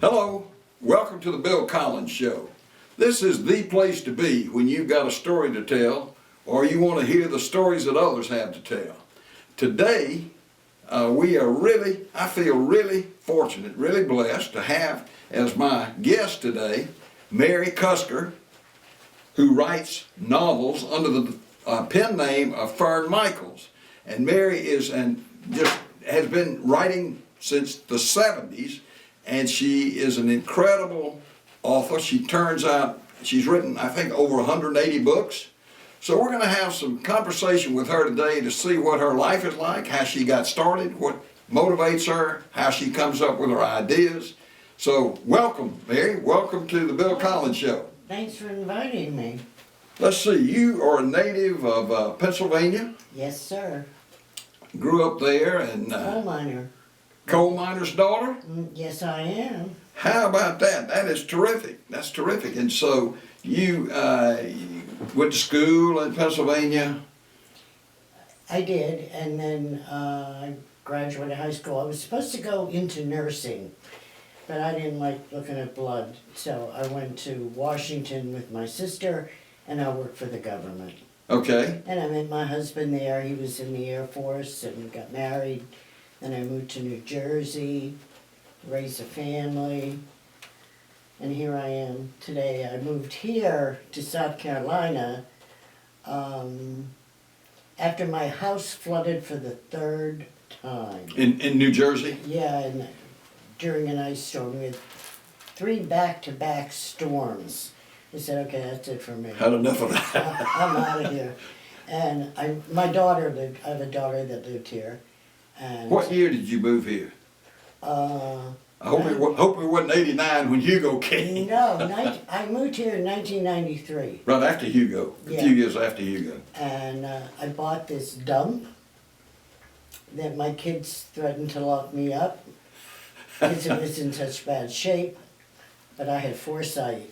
Hello, welcome to the Bill Collins Show. This is the place to be when you've got a story to tell or you want to hear the stories that others have to tell. Today, I feel really fortunate, really blessed to have as my guest today, Mary Cusker, who writes novels under the pen name of Fern Michaels. And Mary just has been writing since the 70s, and she is an incredible author. She's written, I think, over 180 books. So we're going to have some conversation with her today to see what her life is like, how she got started, what motivates her, how she comes up with her ideas. So welcome, Mary. Welcome to the Bill Collins Show. Thanks for inviting me. Let's see, you are a native of Pennsylvania. Yes, sir. Grew up there and Coal miner. coal miner's daughter. Yes, I am. How about that? That is terrific. That's terrific. And so you went to school in Pennsylvania. I did, and then I graduated high school. I was supposed to go into nursing, but I didn't like looking at blood. So I went to Washington with my sister, and I worked for the government. Okay. And I met my husband there. He was in the Air Force, and we got married. Then I moved to New Jersey, raised a family, and here I am today. I moved here to South Carolina after my house flooded for the third time. In New Jersey? Yeah, and during an ice storm. We had 3 back-to-back storms. I said, okay, that's it for me. Had enough of that. I'm out of here. And my daughter lived, I have a daughter that lived here. And What year did you move here? Uh, I hope it wasn't 89 when Hugo came. no, I moved here in 1993. Right after Hugo, a Yeah. few years after Hugo. And I bought this dump that my kids threatened to lock me up because it was in such bad shape. But I had foresight.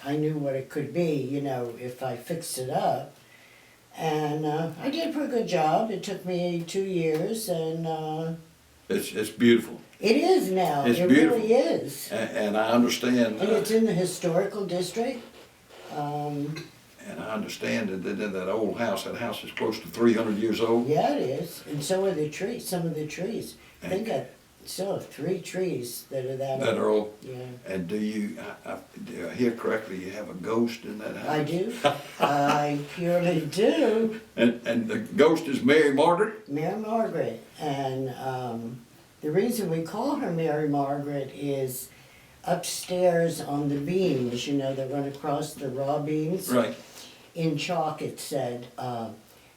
I knew what it could be, if I fixed it up. And I did a pretty good job. It took me 2 years, and It's beautiful. it is now. It's it beautiful. really is. And I understand. And it's in the historical district. And I understand that old house, that house is close to 300 years old. Yeah, it is. And so are the trees, some of the trees. I think I still have 3 trees that are that That old. are old. Yeah. And do I hear correctly, you have a ghost in that house? I do. I purely do. And the ghost is Mary Margaret? Mary Margaret. And the reason we call her Mary Margaret is upstairs on the beams, that run across the raw beams. Right. In chalk it said,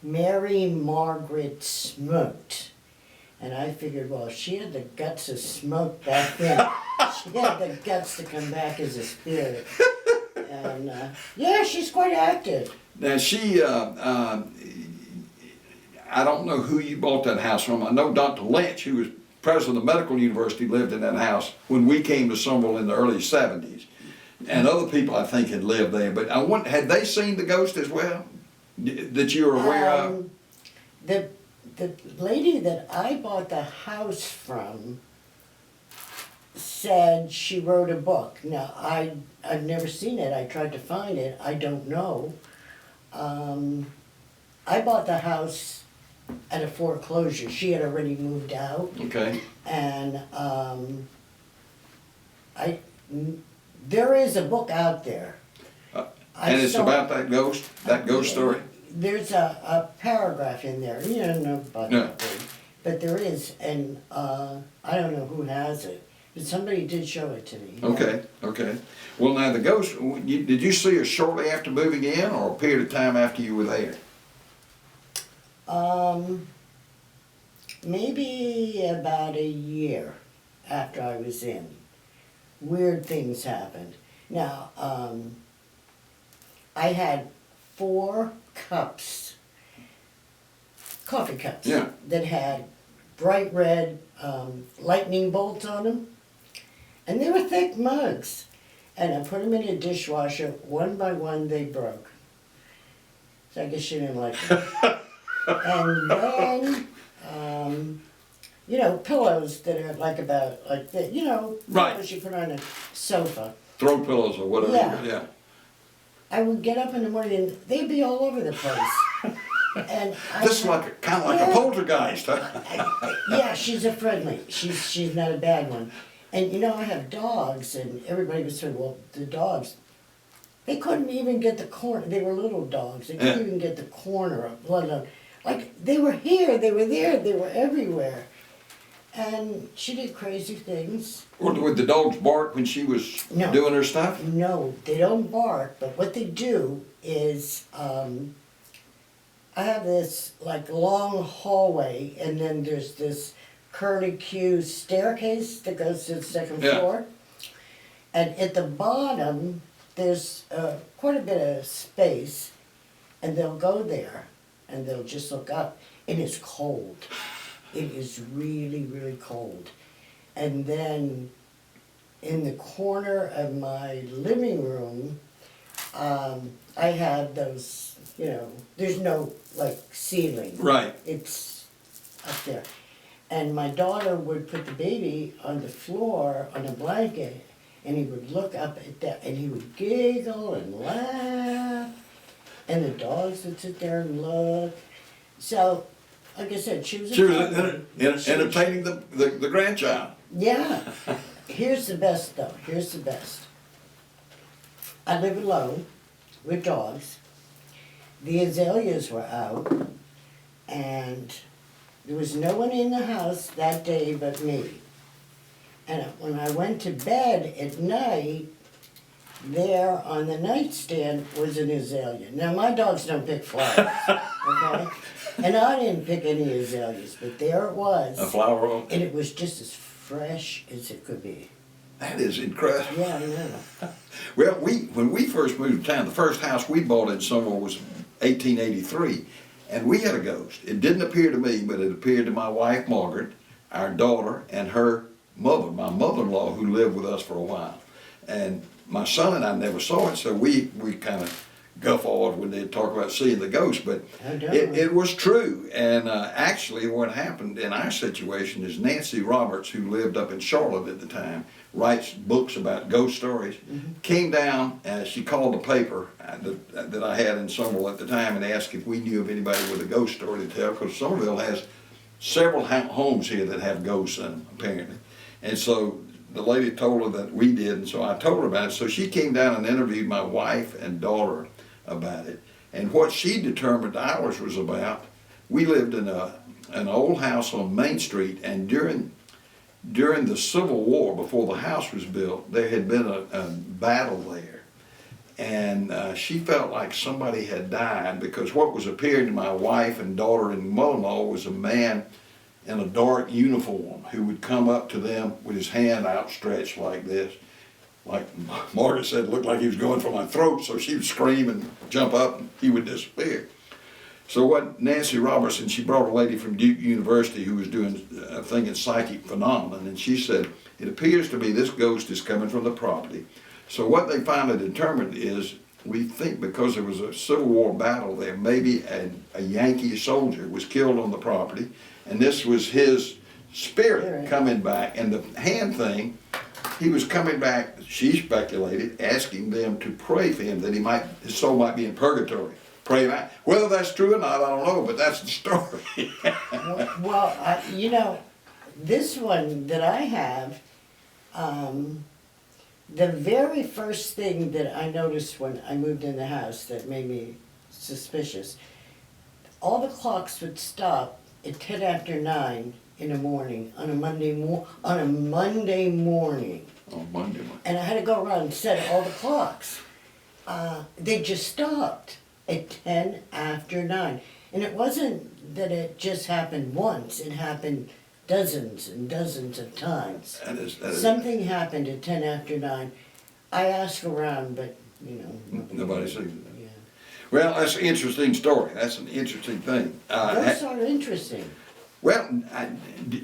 Mary Margaret smoked. And I figured, well, if she had the guts to smoke back then, she had the guts to come back as a spirit. And yeah, she's quite active. Now I don't know who you bought that house from. I know Dr. Lynch, who was president of the medical university, lived in that house when we came to Somerville in the early 70s. And other people, I think, had lived there. But had they seen the ghost as well that you were aware of? The lady that I bought the house from said she wrote a book. Now, I've never seen it. I tried to find it. I don't know. I bought the house at a foreclosure. She had already moved out. Okay. And there is a book out there. And it's about that ghost story? There's a paragraph in there. You don't know about Yeah. that thing. But there is, and I don't know who has it. But somebody did show it to me. Okay, okay. Well, now the ghost, did you see her shortly after moving in or a period of time after you were there? Maybe about a year after I was in. Weird things happened. Now, I had 4 cups, coffee cups, Yeah. that had bright red lightning bolts on them. And they were thick mugs. And I put them in a dishwasher. One by one, they broke. So I guess she didn't like them. And then you know, pillows that are like about like that, you know, Right. pillows you put on a sofa. Throw pillows or whatever. Yeah. Yeah. I would get up in the morning and they'd be all over the place. And This is like kind of like a Yeah. poltergeist, huh? Yeah, she's a friendly. She's not a bad one. And you know, I have dogs, and everybody would say, well, the dogs, they couldn't even get the corner. They were little dogs. They couldn't Yeah. even get the corner of, let alone, like they were here, they were there, they were everywhere. And she did crazy things. Or would the dogs bark when she was No. doing her stuff? No, they don't bark, but what they do is, I have this like long hallway, and then there's this curly Q staircase that goes to the second Yeah. floor. And at the bottom, there's quite a bit of space, and they'll go there, and they'll just look up, and it's cold. It is really, really cold. And then in the corner of my living room, I have those, you know, there's no like ceiling. Right. It's up there. And my daughter would put the baby on the floor on a blanket, and he would look up at that, and he would giggle and laugh, and the dogs would sit there and look. So, like I said, she was a She was friend. entertaining the grandchild. Yeah. Here's the best though, here's the best. I live alone with dogs. The azaleas were out, and there was no one in the house that day but me. And when I went to bed at night, there on the nightstand was an azalea. Now, my dogs don't pick flowers, okay? And I didn't pick any azaleas, but there it was. A flower on. And it was just as fresh as it could be. That is incredible. Yeah, I know. Well, when we first moved to town, the first house we bought in Somerville was 1883, and we had a ghost. It didn't appear to me, but it appeared to my wife Margaret, our daughter, and her mother, my mother-in-law, who lived with us for a while. And my son and I never saw it, so we kind of guffawed when they talk about seeing the ghost, but I know. it was true. And actually what happened in our situation is Nancy Roberts, who lived up in Charlotte at the time, writes books about ghost stories, came down, she called the paper that I had in Somerville at the time and asked if we knew of anybody with a ghost story to tell, because Somerville has several homes here that have ghosts in them, apparently. And so the lady told her that we did, and so I told her about it. So she came down and interviewed my wife and daughter about it. And what she determined ours was about, we lived in an old house on Main Street, and during the Civil War, before the house was built, there had been a battle there. And she felt like somebody had died, because what was appearing to my wife and daughter and mother-in-law was a man in a dark uniform who would come up to them with his hand outstretched like this. Like Margaret said, it looked like he was going for my throat, so she would scream and jump up and he would disappear. So what Nancy Robertson, she brought a lady from Duke University who was doing a thing in psychic phenomenon, and she said, it appears to me this ghost is coming from the property. So what they finally determined is, we think because there was a Civil War battle there, maybe a Yankee soldier was killed on the property, and this was his spirit coming back. And the hand thing, he was coming back, she speculated, asking them to pray for him, that his soul might be in purgatory. Pray that. Whether that's true or not, I don't know, but that's the story. Well, you know, this one that I have, the very first thing that I noticed when I moved in the house that made me suspicious, all the clocks would stop at 10 after 9 in the morning on a Monday morning. On Monday morning. And I had to go around and set all the clocks. They just stopped at 10 after 9. And it wasn't that it just happened once, it happened dozens and dozens of times. That is, Something happened at 10 after 9. I asked around, but, you know. nobody sees it. Yeah. Well, that's an interesting story. That's an interesting thing. Those are interesting. Well,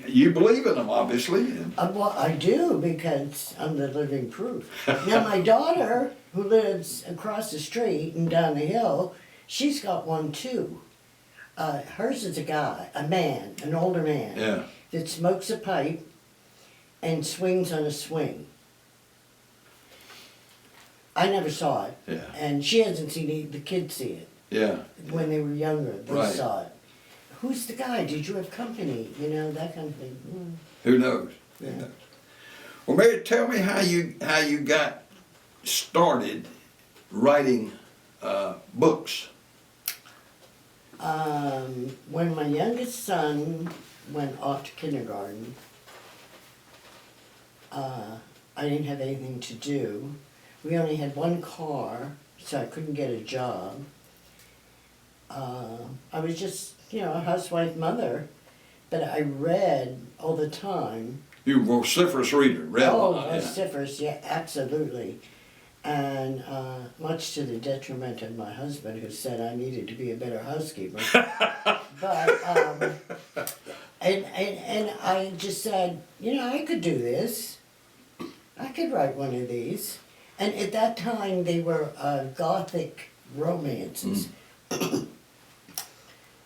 you believe in them, obviously. Well, I do, because I'm the living proof. Now, my daughter, who lives across the street and down the hill, she's got one too. Hers is a guy, a man, an older man. Yeah. that smokes a pipe and swings on a swing. I never saw it. Yeah. And she hasn't seen it, the kids see it. Yeah. When they were younger, they Right. saw it. Who's the guy? Did you have company? You know, that kind of thing. Who knows? Who Yeah. knows? Well, Mary, tell me how you got started writing books. When my youngest son went off to kindergarten, I didn't have anything to do. We only had one car, so I couldn't get a job. I was just, a housewife mother, but I read all the time. You were a vociferous reader, read a Oh, lot, yeah. vociferous, yeah, absolutely. And much to the detriment of my husband, who said I needed to be a better housekeeper. But, and I just said, I could do this. I could write one of these. And at that time, they were Gothic romances.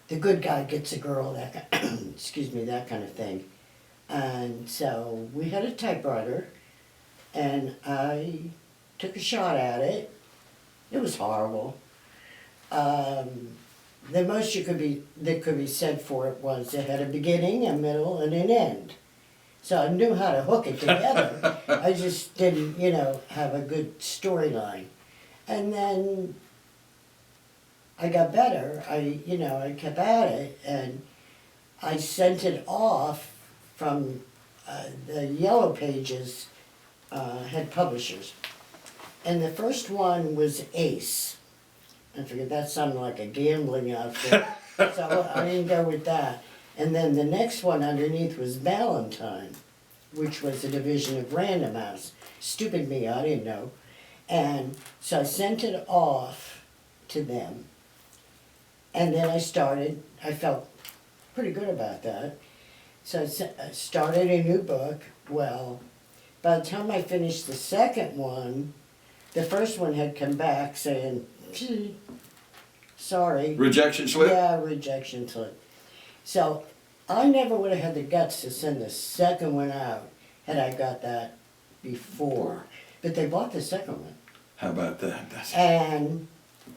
The good guy gets a girl, excuse me, that kind of thing. And so we had a typewriter, and I took a shot at it. It was horrible. The most that could be said for it was it had a beginning, a middle, and an end. So I knew how to hook it together. I just didn't, have a good storyline. And then I got better. I kept at it, and I sent it off from the Yellow Pages had publishers. And the first one was Ace. I figured that sounded like a gambling outfit, so I didn't go with that. And then the next one underneath was Valentine, which was a division of Random House. Stupid me, I didn't know. And so I sent it off to them. And then I felt pretty good about that. So I started a new book. Well, by the time I finished the second one, the first one had come back saying, sorry. Rejection slip? Yeah, rejection slip. So I never would have had the guts to send the second one out had I got that before. But they bought the second one. How about that? And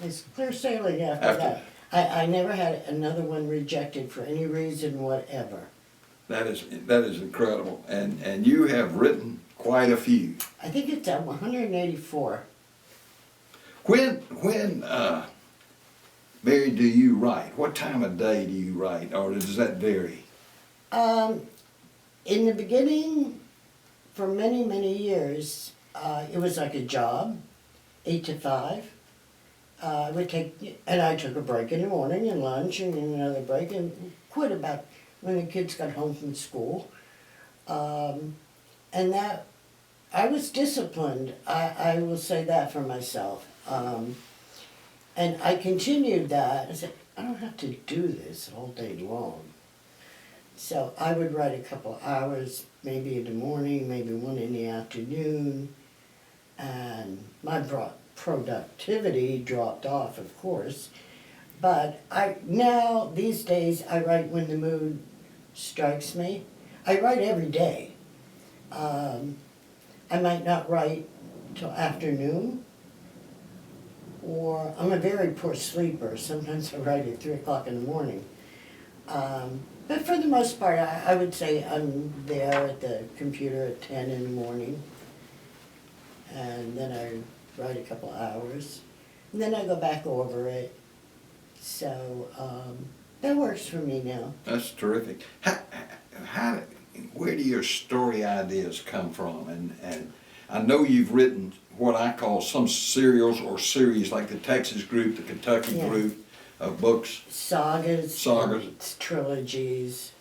it's clear sailing after After that. I never had another one rejected for any reason whatever. That is incredible. And you have written quite a few. I think it's 184. When Mary, do you write? What time of day do you write, or does that vary? In the beginning, for many, many years, it was like a job, 8 to 5. And I took a break in the morning and lunch and another break and quit about when the kids got home from school. And that, I was disciplined, I will say that for myself. And I continued that. I said, I don't have to do this all day long. So I would write a couple hours, maybe in the morning, maybe one in the afternoon. And my productivity dropped off, of course. But now, these days, I write when the mood strikes me. I write every day. I might not write till afternoon, or I'm a very poor sleeper. Sometimes I write at 3 o'clock in the morning. But for the most part, I would say I'm there at the computer at 10 in the morning. And then I write a couple hours. And then I go back over it. So that works for me now. That's terrific. Where do your story ideas come from? And I know you've written what I call some serials or series, like the Texas group, the Kentucky Yeah. group of books. Sagas. Trilogies.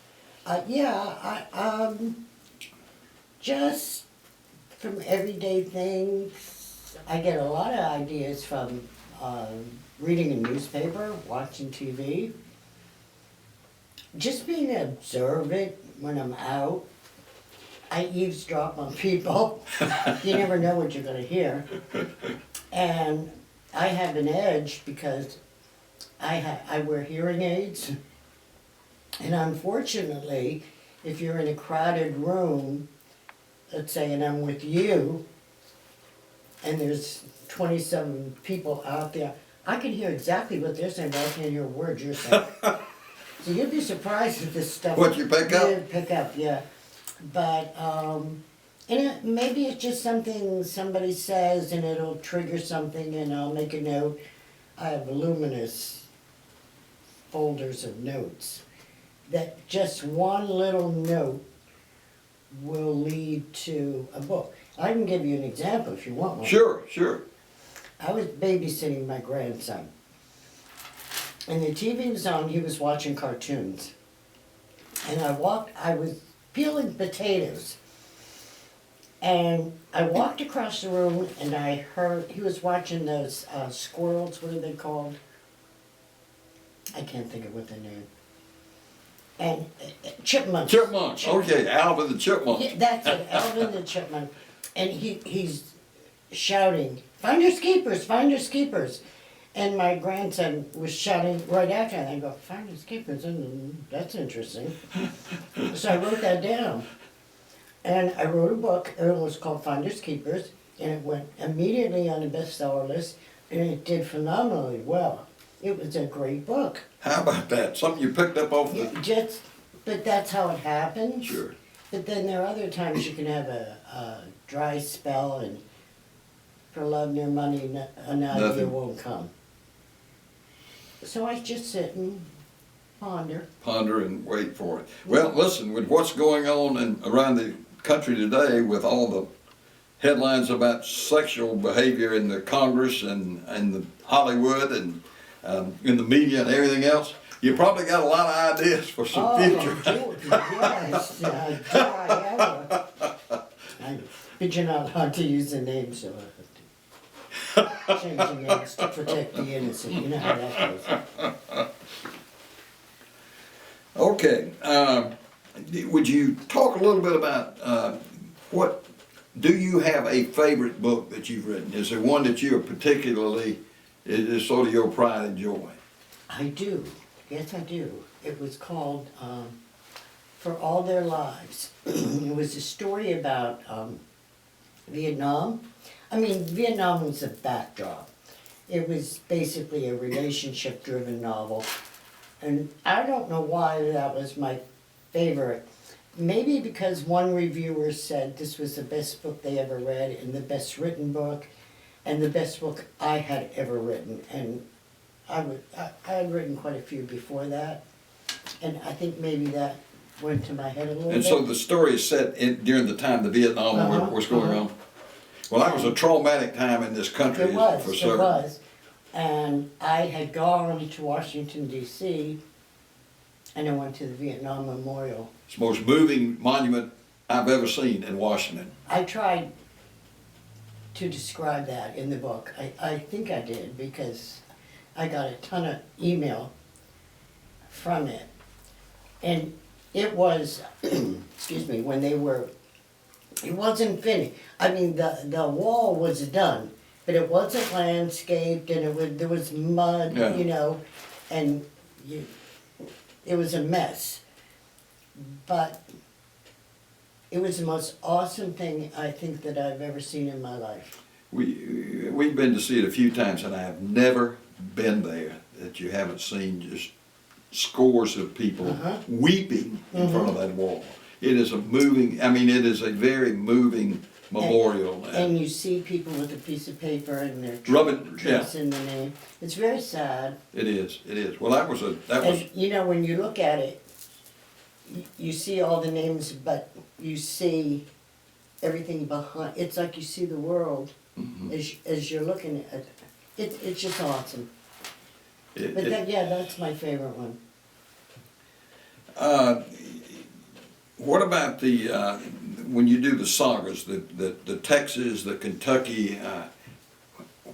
Just from everyday things. I get a lot of ideas from reading a newspaper, watching TV. Just being observant when I'm out. I eavesdrop on people. You never know what you're going to hear. And I have an edge because I wear hearing aids. And unfortunately, if you're in a crowded room, let's say, and I'm with you, and there's 27 people out there, I can hear exactly what they're saying, but I can't hear a word you're saying. So you'd be surprised at this stuff. What you pick up? Yeah, pick up, yeah. But, maybe it's just something somebody says and it'll trigger something and I'll make a note. I have voluminous folders of notes that just one little note will lead to a book. I can give you an example if you want one. Sure, sure. I was babysitting my grandson. And the TV was on, he was watching cartoons. And I was peeling potatoes. And I walked across the room and I heard, he was watching those squirrels, what are they called? I can't think of what they're named. And chipmunks. Chipmunks, okay, Alvin the Chipmunk. Yeah, that's it, Alvin the Chipmunk. And he's shouting, "Finders keepers, finders keepers." And my grandson was shouting right after that. I go, "Finders keepers, that's interesting." So I wrote that down. And I wrote a book, it was called Finders Keepers, and it went immediately on the bestseller list, and it did phenomenally well. It was a great book. How about that? Something you picked up off the... But that's how it happens. Sure. But then there are other times you can have a dry spell, and for love nor money, an idea Nothing. won't come. So I just sit and ponder. Ponder and wait for it. Well, listen, with what's going on around the country today, with all the headlines about sexual behavior in the Congress and the Hollywood and in the media and everything else, you probably got a lot of ideas for some future. Yes, do I ever. But you're not allowed to use the name, so I have to change the names to protect the innocent. You know how that goes. Okay, would you talk a little bit about do you have a favorite book that you've written? Is there one that you are particularly, is sort of your pride and joy? I do. Yes, I do. It was called For All Their Lives. It was a story about Vietnam. I mean, Vietnam was a backdrop. It was basically a relationship-driven novel. And I don't know why that was my favorite. Maybe because one reviewer said this was the best book they ever read and the best written book and the best book I had ever written. And I had written quite a few before that. And I think maybe that went to my head a little bit. And so the story is set during the time the Vietnam War was going on? Well, that was a traumatic time in this country, It was, for it certain. was. And I had gone to Washington, D.C., and I went to the Vietnam Memorial. It's the most moving monument I've ever seen in Washington. I tried to describe that in the book. I think I did, because I got a ton of email from it. And it was, excuse me, when they were, it wasn't finished. I mean, the wall was done, but it wasn't landscaped, and there was mud, Yeah. you know, and it was a mess. But it was the most awesome thing I think that I've ever seen in my life. We've been to see it a few times, and I have never been there that you haven't seen just scores of people weeping in front of that wall. It is a moving, I mean, it is a very moving memorial. And you see people with a piece of paper and they're Rubbing, yeah. tracing the name. It's very sad. It is, it is. Well, that was, And you know, when you look at it, you see all the names, but you see everything behind. It's like you see the world as you're looking at it. It's just awesome. But that's my favorite one. What about when you do the sagas, the Texas, the Kentucky,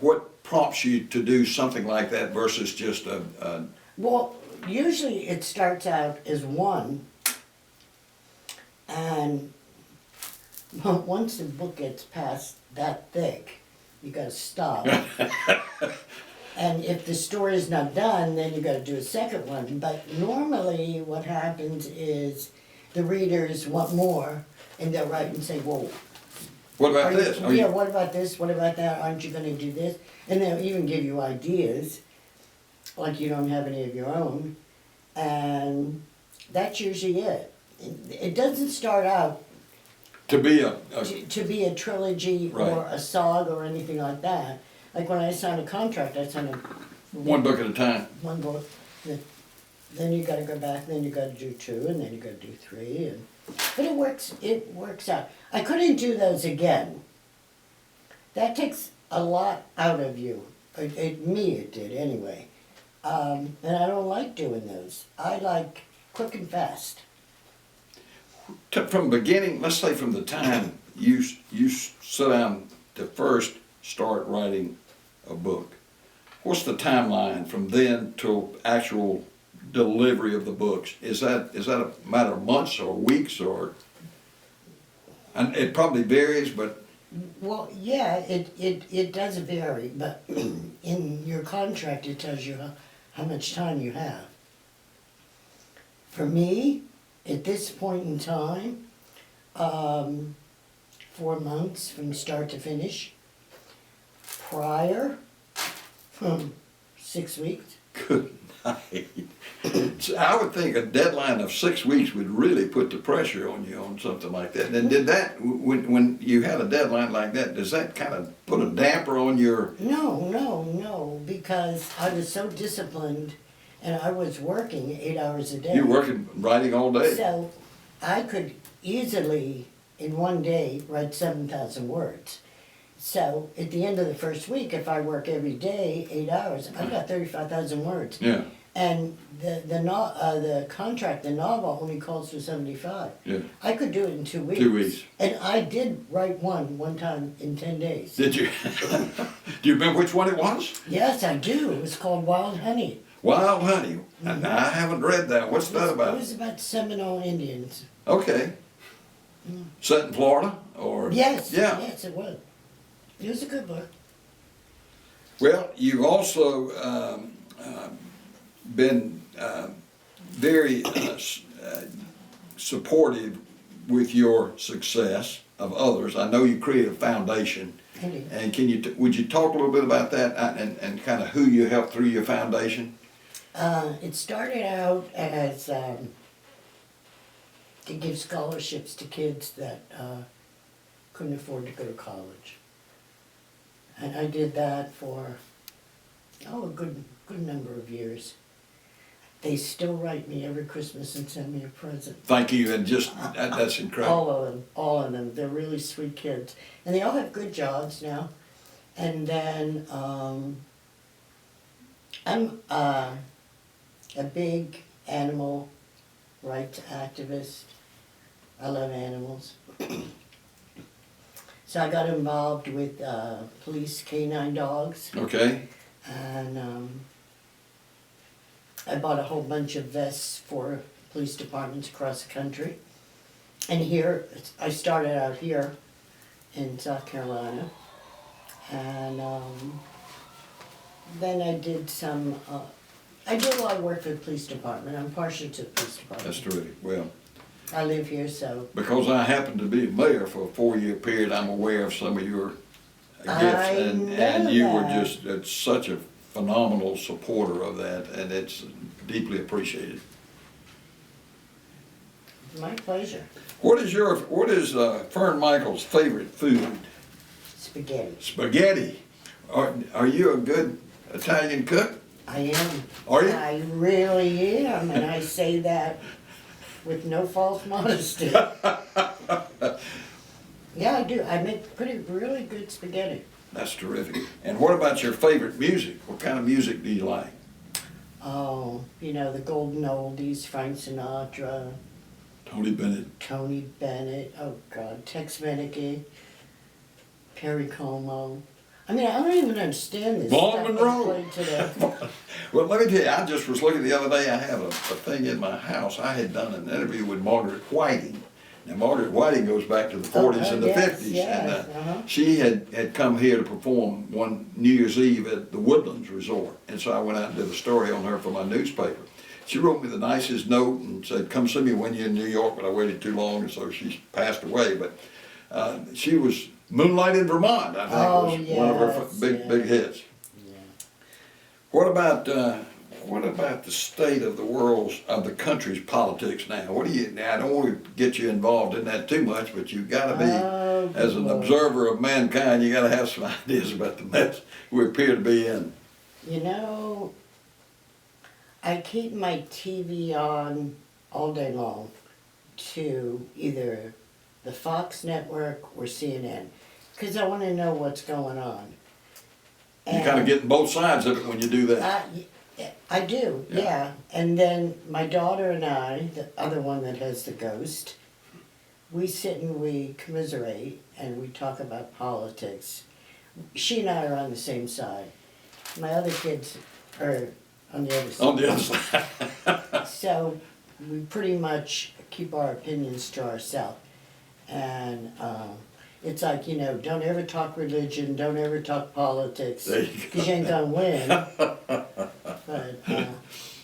what prompts you to do something like that versus just a... Well, usually it starts out as one, and once the book gets past that thick, you gotta stop. And if the story's not done, then you gotta do a second one. But normally what happens is the readers want more, and they'll write and say, well, What about are you- this? Are yeah, you, what about this, what about that, aren't you gonna do this? And they'll even give you ideas, like you don't have any of your own, and that's usually it. It doesn't start out to be a to be a trilogy or Right. a saga or anything like that. Like when I sign a contract, I sign a one book at a time? one book, then you gotta go back, then you gotta do two, and then you gotta do three, and, but it works out. I couldn't do those again. That takes a lot out of you, me it did anyway. And I don't like doing those. I like quick and fast. From beginning, let's say from the time you sit down to first start writing a book, what's the timeline from then till actual delivery of the books? Is that a matter of months or weeks or? And it probably varies, but Well, yeah, it does vary, but in your contract, it tells you how much time you have. For me, at this point in time, 4 months from start to finish. Prior, 6 weeks. good night. So I would think a deadline of 6 weeks would really put the pressure on you on something like that. And did that, when you had a deadline like that, does that kind of put a damper on your? No, because I was so disciplined and I was working 8 hours a day. You're working, writing all day? So I could easily, in one day, write 7,000 words. So at the end of the first week, if I work every day, 8 hours, I've got 35,000 words. Yeah, And the contract, the novel only calls for 75. yeah. I could do it in 2 weeks. 2 weeks. And I did write one time in 10 days. Did you? Do you remember which one it was? Yes, I do. It was called Wild Honey. Wild Honey. And I haven't read that. What's that It about? was about Seminole Indians. Okay. Set in Florida or? Yes, Yeah. yes, it was. It was a good book. Well, you've also been very supportive with your success of others. I know you created a foundation. I did. And would you talk a little bit about that and kind of who you helped through your foundation? It started out as to give scholarships to kids that couldn't afford to go to college. And I did that for, a good number of years. They still write me every Christmas and send me a present. Thank you, and just, that's incredible. All of them. They're really sweet kids. And they all have good jobs now. And then I'm a big animal rights activist. I love animals. So I got involved with police canine dogs. Okay, And I bought a whole bunch of vests for police departments across the country. And here, I started out here in South Carolina. And then I did some, I do a lot of work for the police department. I'm partial to the police department. that's terrific. Well, I live here, so. because I happened to be mayor for a 4-year period, I'm aware of some of your gifts. I And know you were that. just such a phenomenal supporter of that, and it's deeply appreciated. My pleasure. What is Fern Michael's favorite food? Spaghetti. Spaghetti. Are you a good Italian cook? I am. Are you? I really am, and I say that with no false modesty. Yeah, I do. I make really good spaghetti. That's terrific. And what about your favorite music? What kind of music do you like? Oh, the golden oldies, Frank Sinatra, Tony Bennett. Tony Bennett, oh God, Tex Beneke, Perry Como. I mean, I don't even understand this Vaughn stuff they Monroe. play today. Well, let me tell you, I just was looking the other day, I have a thing in my house. I had done an interview with Margaret Whiting. Now, Margaret Whiting goes back to the 40s and the yes, 50s. yes, And she had come here to perform one New Year's Eve at the Woodlands Resort. And so I went out and did a story on her for my newspaper. she wrote me the nicest note and said, "Come see me when you're in New York," but I waited too long, and so she's passed away. But she was "Moonlight in Vermont," I think, was one of her big hits. Yeah. What about the state of the world's of the country's politics now? What do you? Now, I don't want to get you involved in that too much, but you've got to be, as an observer of mankind, you got to have some ideas about the mess we appear to be in. You know, I keep my TV on all day long to either the Fox network or CNN, because I want to know what's going on. You kind of getting both sides of it when you do that. I do, Yeah. yeah. And then my daughter and I, the other one that has the ghost, we sit and we commiserate and we talk about politics. She and I are on the same side. My other kids are on the other side. On the other side. So we pretty much keep our opinions to ourselves. And it's like, you know, don't ever talk religion, don't ever talk politics, There you because you ain't gonna win. But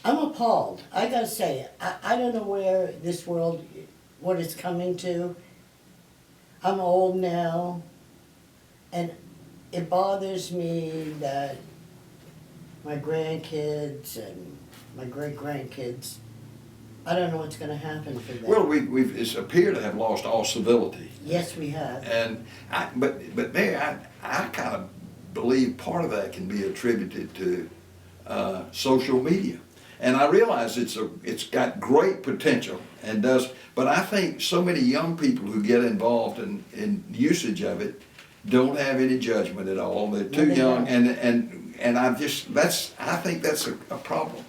I'm appalled. I gotta say, I don't know where this world, what it's coming to. I'm old now, and it bothers me that my grandkids and my great-grandkids, I don't know what's gonna happen for them. Well, we've it's appeared to have lost all civility. Yes, we have. And but Mary, I kind of believe part of that can be attributed to social media, and I realize it's got great potential and does. But I think so many young people who get involved in usage of it don't have any judgment at all. They're too they young, don't. and I think that's a problem.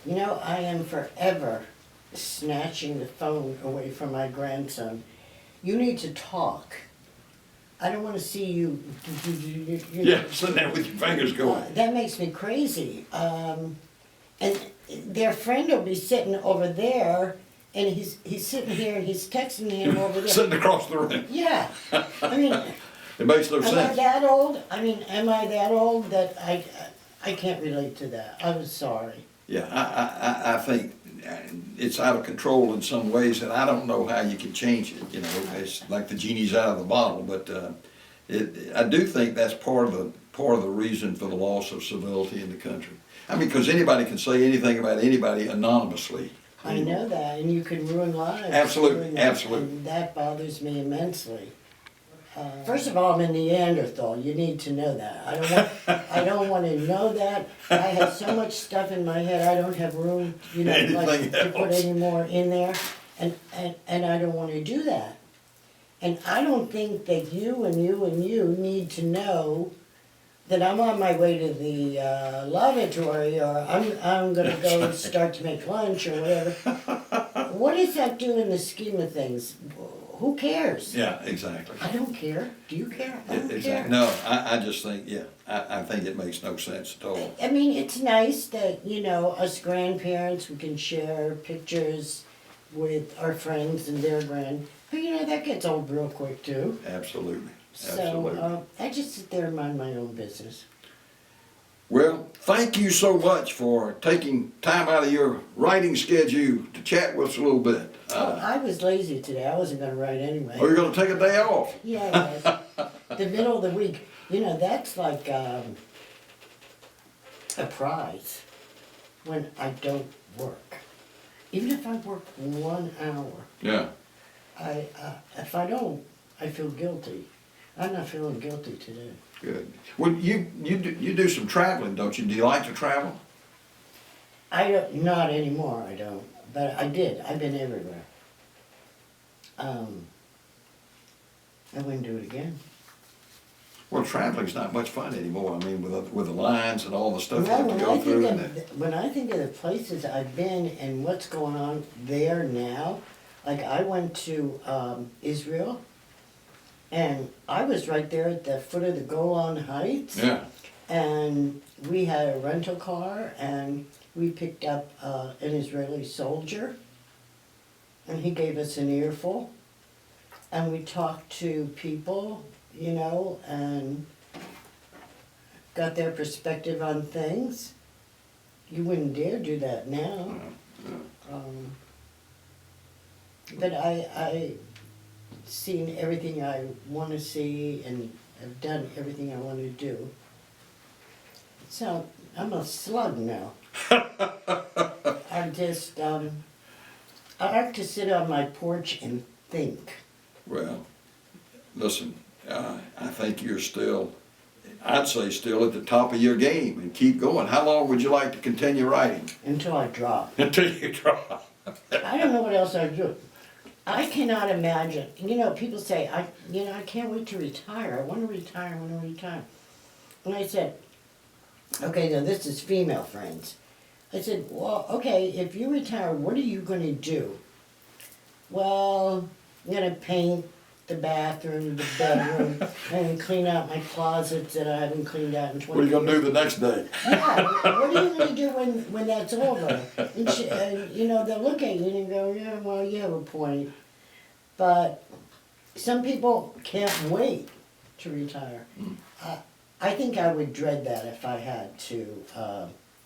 You know, I am forever snatching the phone away from my grandson. You need to talk. I don't want to see you. Yeah, sitting there with your fingers going. That makes me crazy. And their friend will be sitting over there, and he's sitting here and he's texting him over there. Sitting across the room. Yeah, I mean, It makes no am I sense. that old? I mean, am I that old that I can't relate to that? I'm sorry. Yeah, I think it's out of control in some ways, and I don't know how you can change it. You know, it's like the genie's out of the bottle. But I do think that's part of the reason for the loss of civility in the country. I mean, because anybody can say anything about anybody anonymously. I know that, and you can ruin lives. Absolutely, doing that, absolutely. And that bothers me immensely. First of all, I'm a Neanderthal. You need to know that. I don't want to know that. I have so much stuff in my head. I don't have room, you know, like, to put any more in there, and I don't want to do that. And I don't think that you and you need to know that I'm on my way to the lavatory, or I'm gonna go start to make lunch or whatever. What does that do in the scheme of things? Who cares? Yeah, exactly. I don't care. Do you care? I don't Exactly. care. No, I just think, yeah, I think it makes no sense at all. I mean, it's nice that, you know, us grandparents, we can share pictures with our friends and their but you know, that gets old real quick too. Absolutely, So, absolutely. I just sit there and mind my own business. Well, thank you so much for taking time out of your writing schedule to chat with us a little bit. I was lazy today. I wasn't gonna write anyway. You're going to take a day off? Yeah, it was. The middle of the week, you know, that's like a prize when I don't work. Even if I work 1 hour, Yeah. if I don't, I feel guilty. I'm not feeling guilty today. Good. Well, you do some traveling, don't you? Do you like to travel? I don't, not anymore, I don't, but I did. I've been everywhere. I wouldn't do it again. Well, traveling's not much fun anymore. I mean, with the lines and all the stuff you No, have to go through. when I think of the places I've been and what's going on there now, like I went to Israel, and I was right there at the foot of the Golan Heights. Yeah. And we had a rental car, and we picked up an Israeli soldier, and he gave us an earful, and we talked to people, you know, and got their perspective on things. You wouldn't dare do that now. But I seen everything I want to see and have done everything I want to do. So I'm a slug now. I just, I like to sit on my porch and think. Well, listen, I think you're still, I'd say still at the top of your game, and keep going. How long would you like to continue writing? Until I drop. Until you drop. I don't know what else I'd do. I cannot imagine, people say, I can't wait to retire. I want to retire, I want to retire. And I said, okay, now this is female friends. I said, well, okay, if you retire, what are you going to do? Well, I'm going to paint the bathroom, the bedroom, and clean out my closets that I haven't cleaned out in 20 years. What are you going to do the next day? Yeah, what are you going to do when that's over? And they'll look at you and go, yeah, well, you have a point. But some people can't wait to retire. I think I would dread that if I had to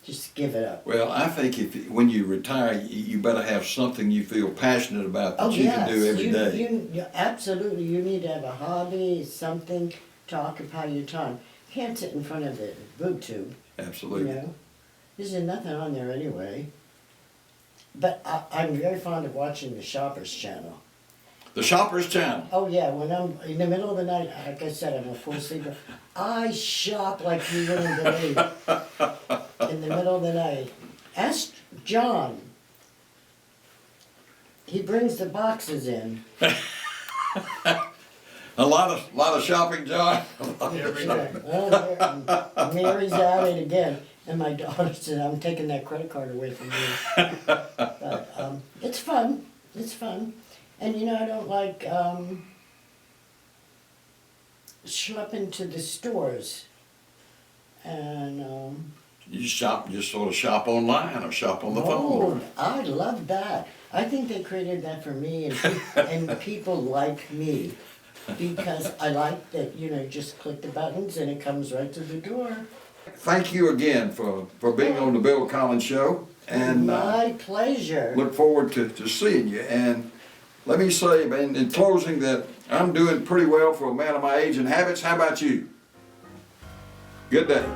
just give it up. Well, I think when you retire, you better have something you feel passionate about that you can do every day. Absolutely, you need to have a hobby, something to occupy your time. You can't sit in front of the boob tube. Absolutely. There's nothing on there anyway. But I'm very fond of watching the Shoppers Channel. The Shoppers Channel. Oh yeah, when I'm in the middle of the night, like I said, I'm a full sleeper. I shop like you wouldn't believe. In the middle of the night. Ask John. He brings the boxes in. A lot of shopping, John. Well, Mary's at it again, and my daughter said, "I'm taking that credit card away from you." But it's fun. It's fun, and I don't like schlepping to the stores, and. You just sort of shop online or shop on the phone. I love that. I think they created that for me and people like me. Because I like that, just click the buttons and it comes right to the door. Thank you again for being on the Bill Collins Show. And my pleasure. Look forward to seeing you. And let me say in closing that I'm doing pretty well for a man of my age and habits. How about you? Good day.